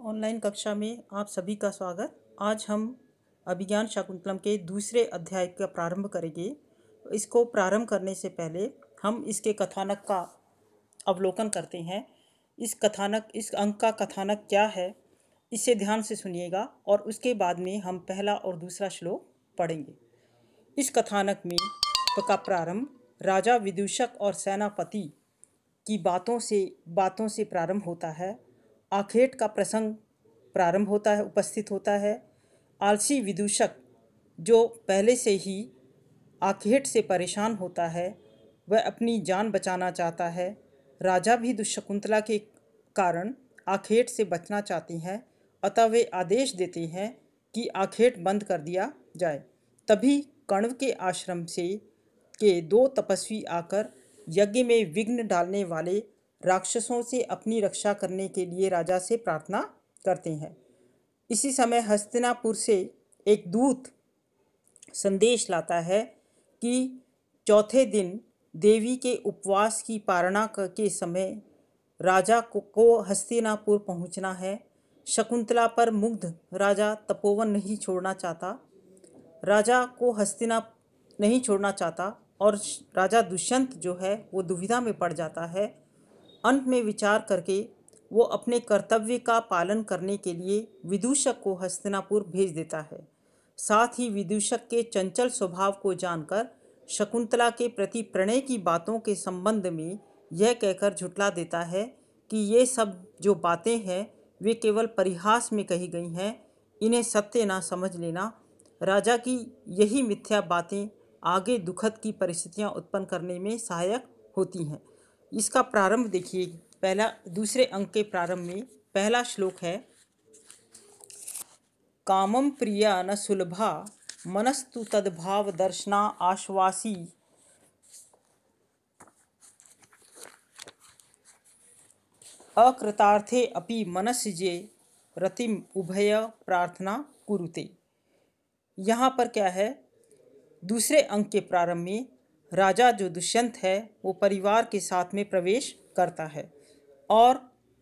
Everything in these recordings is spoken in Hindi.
ऑनलाइन कक्षा में आप सभी का स्वागत। आज हम अभिज्ञान शाकुंतलम के दूसरे अध्याय का प्रारंभ करेंगे। इसको प्रारंभ करने से पहले हम इसके कथानक का अवलोकन करते हैं। इस अंक का कथानक क्या है, इसे ध्यान से सुनिएगा और उसके बाद में हम पहला और दूसरा श्लोक पढ़ेंगे। इस कथानक में का प्रारंभ राजा विदूषक और सेनापति की बातों से प्रारंभ होता है। आखेट का प्रसंग प्रारंभ होता है, उपस्थित होता है। आलसी विदूषक जो पहले से ही आखेट से परेशान होता है, वह अपनी जान बचाना चाहता है। राजा भी दुष्शकुंतला के कारण आखेट से बचना चाहती हैं, अतः वे आदेश देते हैं कि आखेट बंद कर दिया जाए। तभी कण्व के आश्रम से के दो तपस्वी आकर यज्ञ में विघ्न डालने वाले राक्षसों से अपनी रक्षा करने के लिए राजा से प्रार्थना करते हैं। इसी समय हस्तिनापुर से एक दूत संदेश लाता है कि चौथे दिन देवी के उपवास की पारणा के समय राजा को हस्तिनापुर पहुंचना है। शकुंतला पर मुग्ध राजा तपोवन नहीं छोड़ना चाहता, राजा को हस्तिनापुर नहीं छोड़ना चाहता और राजा दुष्यंत जो है वो दुविधा में पड़ जाता है। अंत में विचार करके वो अपने कर्तव्य का पालन करने के लिए विदूषक को हस्तिनापुर भेज देता है। साथ ही विदूषक के चंचल स्वभाव को जानकर शकुंतला के प्रति प्रणय की बातों के संबंध में यह कहकर झुठला देता है कि ये सब जो बातें हैं वे केवल परिहास में कही गई हैं, इन्हें सत्य ना समझ लेना। राजा की यही मिथ्या बातें आगे दुखद की परिस्थितियां उत्पन्न करने में सहायक होती हैं। इसका प्रारंभ देखिए। दूसरे अंक के प्रारंभ में पहला श्लोक है, कामं प्रिया न सुलभा मनस्तु तद्भाव दर्शना आश्वासी अकृतार्थे अपि मनस्जे रतिम उभय प्रार्थना कुरुते। यहाँ पर क्या है, दूसरे अंक के प्रारंभ में राजा जो दुष्यंत है वो परिवार के साथ में प्रवेश करता है और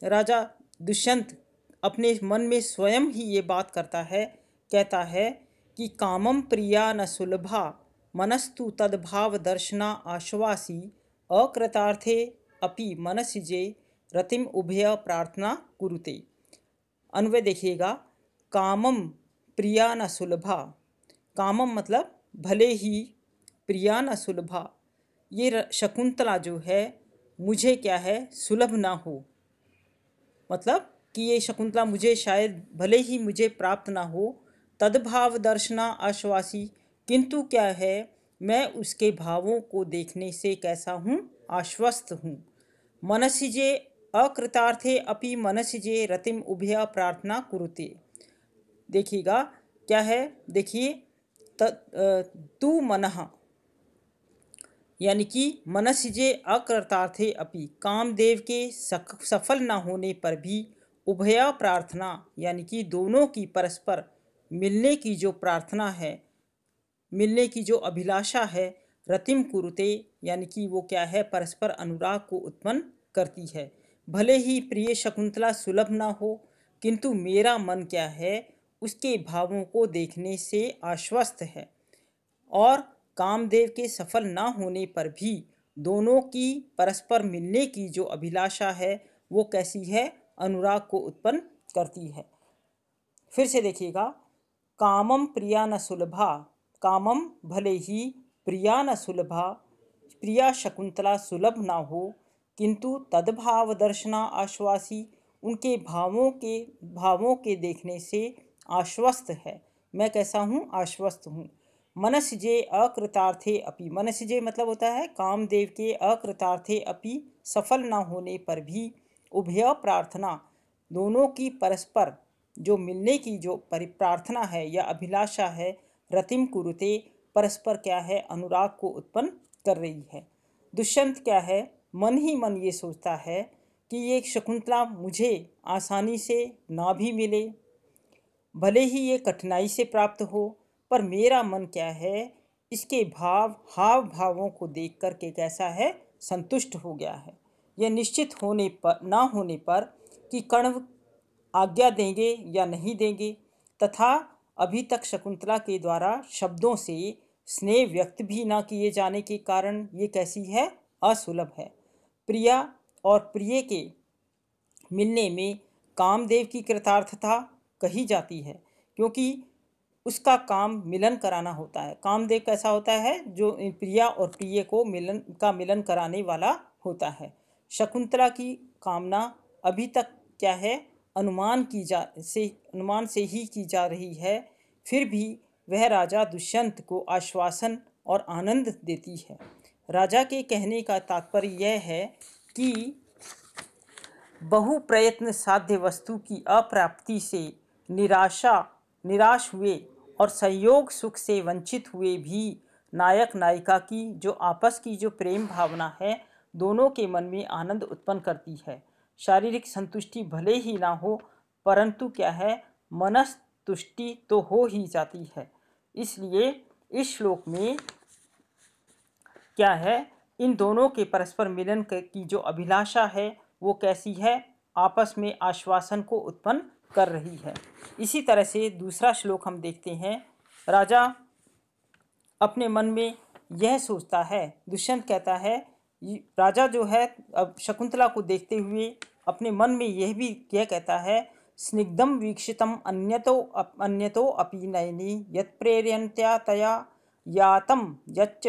राजा दुष्यंत अपने मन में स्वयं ही ये बात करता है, कहता है कि कामं प्रिया न सुलभा मनस्तु तद्भाव दर्शना आश्वासी अकृतार्थे अपि मनसिजे रतिम उभय प्रार्थना कुरुते। अन्वय देखिएगा, कामं प्रिया न सुलभा, कामम मतलब भले ही, प्रिया न सुलभा, ये शकुंतला जो है मुझे क्या है सुलभ ना हो, मतलब कि ये शकुंतला मुझे शायद भले ही मुझे प्राप्त ना हो। तद्भाव दर्शना आश्वासी, किंतु क्या है मैं उसके भावों को देखने से कैसा हूँ, आश्वस्त हूँ। मनसिजे अकृतार्थे अपि मनसिजे रतिम उभय प्रार्थना कुरुते। देखिएगा क्या है, देखिए तू मनः यानी कि मनसिजे अकृतार्थे अपि, कामदेव के सफल न होने पर भी उभया प्रार्थना यानी कि दोनों की परस्पर मिलने की जो प्रार्थना है, मिलने की जो अभिलाषा है, रतिम कुरुते यानी कि वो क्या है परस्पर अनुराग को उत्पन्न करती है। भले ही प्रिय शकुंतला सुलभ ना हो, किंतु मेरा मन क्या है उसके भावों को देखने से आश्वस्त है और कामदेव के सफल ना होने पर भी दोनों की परस्पर मिलने की जो अभिलाषा है वो कैसी है, अनुराग को उत्पन्न करती है। फिर से देखिएगा, कामम प्रिया न सुलभा, कामम भले ही, प्रिया न सुलभा, प्रिया शकुंतला सुलभ ना हो, किंतु तद्भाव दर्शना आश्वासी, उनके भावों के देखने से आश्वस्त है। मैं कैसा हूँ, आश्वस्त हूँ। मनसिजे अकृतार्थे अपि, मनसिजे मतलब होता है कामदेव के अकृतार्थे अपि, सफल ना होने पर भी, उभय प्रार्थना दोनों की परस्पर जो मिलने की जो प्रार्थना है या अभिलाषा है, रतिम कुरुते परस्पर क्या है अनुराग को उत्पन्न कर रही है। दुष्यंत क्या है मन ही मन ये सोचता है कि ये शकुंतला मुझे आसानी से ना भी मिले, भले ही ये कठिनाई से प्राप्त हो, पर मेरा मन क्या है इसके हाव भावों को देख कर के कैसा है, संतुष्ट हो गया है। यह निश्चित होने पर ना होने पर कि कण्व आज्ञा देंगे या नहीं देंगे, तथा अभी तक शकुंतला के द्वारा शब्दों से स्नेह व्यक्त भी ना किए जाने के कारण ये कैसी है, असुलभ है। प्रिया और प्रिय के मिलने में कामदेव की कृतार्थता कही जाती है, क्योंकि उसका काम मिलन कराना होता है। कामदेव कैसा होता है, जो प्रिया और प्रिय को मिलन कराने वाला होता है। शकुंतला की कामना अभी तक क्या है, अनुमान से ही की जा रही है, फिर भी वह राजा दुष्यंत को आश्वासन और आनंद देती है। राजा के कहने का तात्पर्य यह है कि बहु प्रयत्न साध्य वस्तु की अप्राप्ति से निराश हुए और संयोग सुख से वंचित हुए भी नायक नायिका की जो आपस की जो प्रेम भावना है, दोनों के मन में आनंद उत्पन्न करती है। शारीरिक संतुष्टि भले ही ना हो, परंतु क्या है, मनस्तुष्टि तो हो ही जाती है। इसलिए इस श्लोक में क्या है, इन दोनों के परस्पर मिलन की जो अभिलाषा है वो कैसी है, आपस में आश्वासन को उत्पन्न कर रही है। इसी तरह से दूसरा श्लोक हम देखते हैं। राजा अपने मन में यह सोचता है, दुष्यंत कहता है, राजा जो है अब शकुंतला को देखते हुए अपने मन में यह कहता है, स्निग्धम वीक्षितम अन्यतो अपि नयनी यत्प्रेरयन्त्या तया यातम यच्च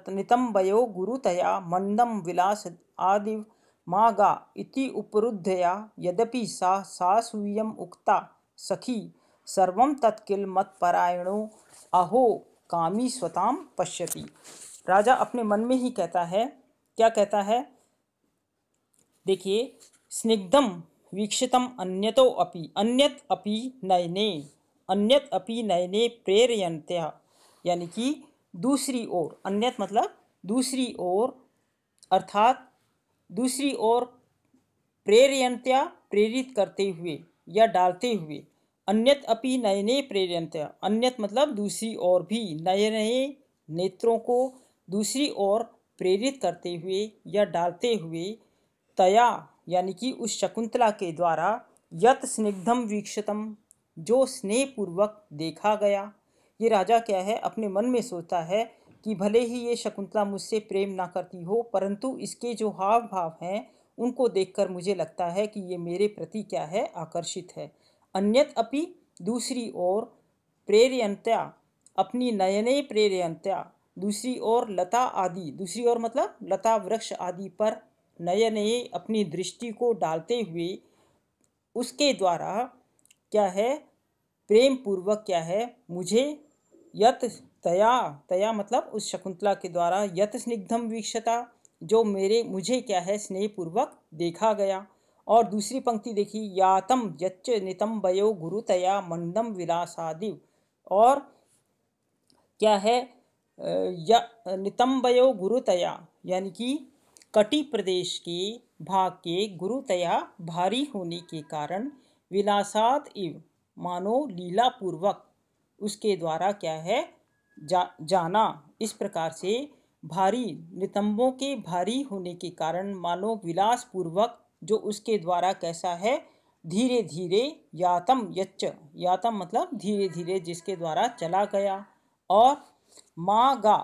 नितंबयो गुरुतया मंदम विलास आदिव मागा इति उपरुद्धया यद्यपि सा सासूयम उक्ता सखी सर्वं तत्किल मत्परायणो अहो कामी स्वताम पश्यति। राजा अपने मन में ही कहता है, क्या कहता है, देखिए, स्निग्धम वीक्षितम अन्यत अपि नयने प्रेरयन्त्या, यानी कि दूसरी ओर, अन्यत मतलब दूसरी ओर, अर्थात दूसरी ओर प्रेरयन्त्या प्रेरित करते हुए या डालते हुए, अन्यत अपि नयने प्रेरयन्त्या, अन्यत मतलब दूसरी ओर भी, नए नए नेत्रों को दूसरी ओर प्रेरित करते हुए या डालते हुए, तया यानी कि उस शकुंतला के द्वारा, यत स्निग्धम वीक्षितम जो स्नेहपूर्वक देखा गया। ये राजा क्या है, अपने मन में सोचता है कि भले ही ये शकुंतला मुझसे प्रेम ना करती हो, परंतु इसके जो हाव भाव हैं उनको देखकर मुझे लगता है कि ये मेरे प्रति क्या है, आकर्षित है। अन्यत अपि दूसरी ओर, प्रेरयन्त्या अपनी नयने प्रेरयन्त्या दूसरी ओर, लता आदि, दूसरी ओर मतलब लता वृक्ष आदि पर नए नए अपनी दृष्टि को डालते हुए उसके द्वारा क्या है, प्रेम पूर्वक क्या है, मुझे यत तया मतलब उस शकुंतला के द्वारा, यत स्निग्धम वीक्षता जो मुझे क्या है, स्नेह पूर्वक देखा गया। और दूसरी पंक्ति देखिए, यातम यच्च नितंबयो गुरुतया मंदम विलासादिव, और क्या है, या नितंबयो गुरुतया यानी कि कटी प्रदेश के भाग के गुरुतया भारी होने के कारण, विलासात इव मानो लीला पूर्वक उसके द्वारा क्या है, जाना, इस प्रकार से भारी, नितंबों के भारी होने के कारण मानो विलास पूर्वक जो उसके द्वारा कैसा है, धीरे धीरे, यातम यच्च, यातम मतलब धीरे धीरे जिसके द्वारा चला गया। और मागा,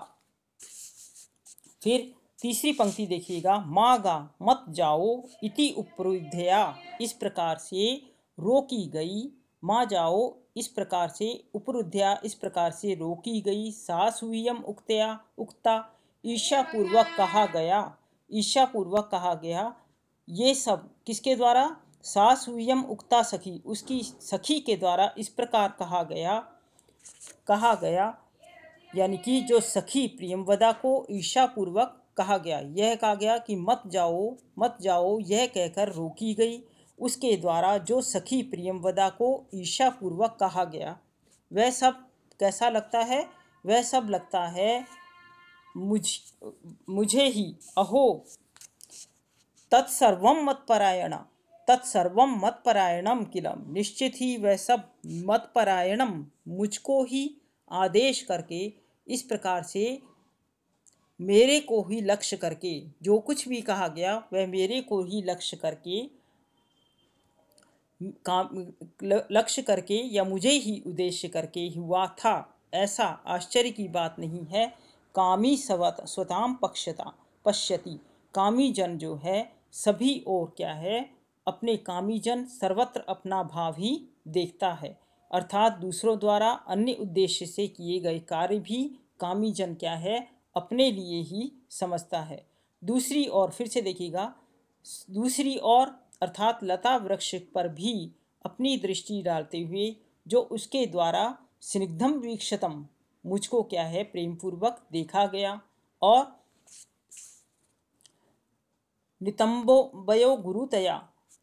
फिर तीसरी पंक्ति देखिएगा, मागा मत जाओ इति उपरुद्धया, इस प्रकार से रोकी गई, माँ जाओ इस प्रकार से, उपरुद्धया इस प्रकार से रोकी गई, सासूयम उक्ता ईर्ष्यापूर्वक कहा गया, ईर्ष्यापूर्वक कहा गया। ये सब किसके द्वारा, सासूयम उक्ता सखी, उसकी सखी के द्वारा इस प्रकार कहा गया, यानी कि जो सखी प्रियंवदा को ईर्ष्यापूर्वक कहा गया, यह कहा गया कि मत जाओ यह कहकर रोकी गई, उसके द्वारा जो सखी प्रियंवदा को ईर्ष्यापूर्वक कहा गया, वह सब कैसा लगता है, वह सब लगता है मुझे ही, अहो तत्सर्वम मत्परायणम किलम, निश्चित ही वह सब मत्परायणम मुझको ही आदेश करके, इस प्रकार से मेरे को ही लक्ष्य करके, जो कुछ भी कहा गया वह मेरे को ही लक्ष्य करके लक्ष्य करके या मुझे ही उद्देश्य करके हुआ था, ऐसा आश्चर्य की बात नहीं है। कामी स्वताम पश्यति, कामी जन जो है सभी और क्या है, अपने कामी जन सर्वत्र अपना भाव ही देखता है। अर्थात दूसरों द्वारा अन्य उद्देश्य से किए गए कार्य भी कामी जन क्या है, अपने लिए ही समझता है। दूसरी ओर फिर से देखिएगा, दूसरी ओर अर्थात लता वृक्ष पर भी अपनी दृष्टि डालते हुए जो उसके द्वारा स्निग्धम वीक्षतम, मुझको क्या है प्रेम पूर्वक देखा गया, और नितंबो वयो गुरुतया,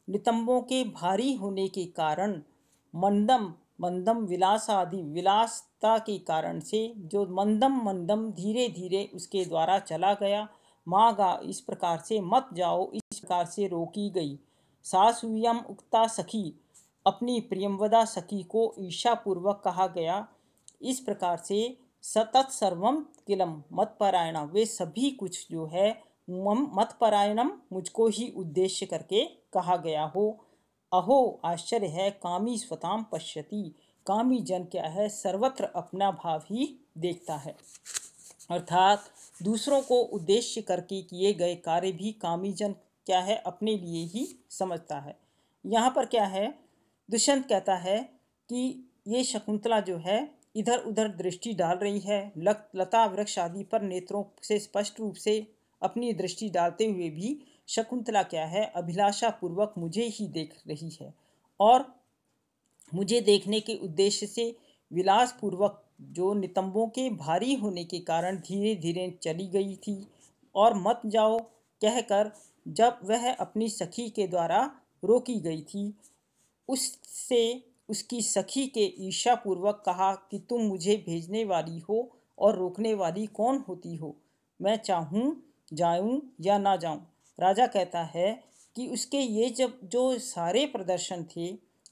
नितंबों के भारी होने के कारण, मंदम मंदम विलासादि विलासता के कारण से जो मंदम मंदम धीरे धीरे उसके द्वारा चला गया। मागा इस प्रकार से, मत जाओ इस प्रकार से रोकी गई। सासुयम उक्ता सखी, अपनी प्रियमवदा सखी को ईर्ष्यापूर्वक कहा गया। इस प्रकार से सतत सर्वम किलम मतपरायणा, वे सभी कुछ जो है मतपरायणम मुझको ही उद्देश्य करके कहा गया हो। अहो आश्चर्य है, कामी स्वताम पश्यति, कामी जन क्या है सर्वत्र अपना भाव ही देखता है। अर्थात दूसरों को उद्देश्य करके किए गए कार्य भी कामी जन क्या है अपने लिए ही समझता है। यहाँ पर क्या है, दुष्यंत कहता है कि ये शकुंतला जो है इधर उधर दृष्टि डाल रही है, लता वृक्ष आदि पर नेत्रों से स्पष्ट रूप से अपनी दृष्टि डालते हुए भी शकुंतला क्या है अभिलाषा पूर्वक मुझे ही देख रही है, और मुझे देखने के उद्देश्य से विलास पूर्वक जो नितंबों के भारी होने के कारण धीरे धीरे चली गई थी। और मत जाओ कहकर जब वह अपनी सखी के द्वारा रोकी गई थी, उससे उसकी सखी के ईर्ष्यापूर्वक कहा कि तुम मुझे भेजने वाली हो और रोकने वाली कौन होती हो, मैं चाहूँ जाऊँ या ना जाऊँ। राजा कहता है कि उसके ये जब जो सारे प्रदर्शन थे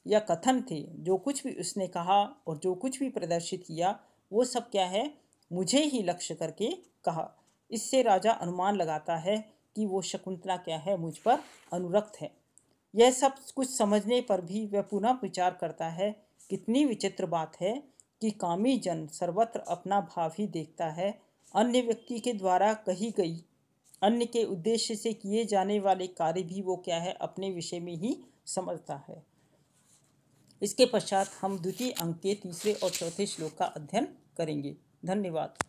या कथन थे, जो कुछ भी उसने कहा और जो कुछ भी प्रदर्शित किया, वो सब क्या है मुझे ही लक्ष्य करके कहा। इससे राजा अनुमान लगाता है कि वो शकुंतला क्या है मुझ पर अनुरक्त है। यह सब कुछ समझने पर भी वह पुनः विचार करता है, कितनी विचित्र बात है कि कामी जन सर्वत्र अपना भाव ही देखता है, अन्य व्यक्ति के द्वारा कही गई अन्य के उद्देश्य से किए जाने वाले कार्य भी वो क्या है अपने विषय में ही समझता है। इसके पश्चात हम द्वितीय अंक के तीसरे और चौथे श्लोक का अध्ययन करेंगे। धन्यवाद।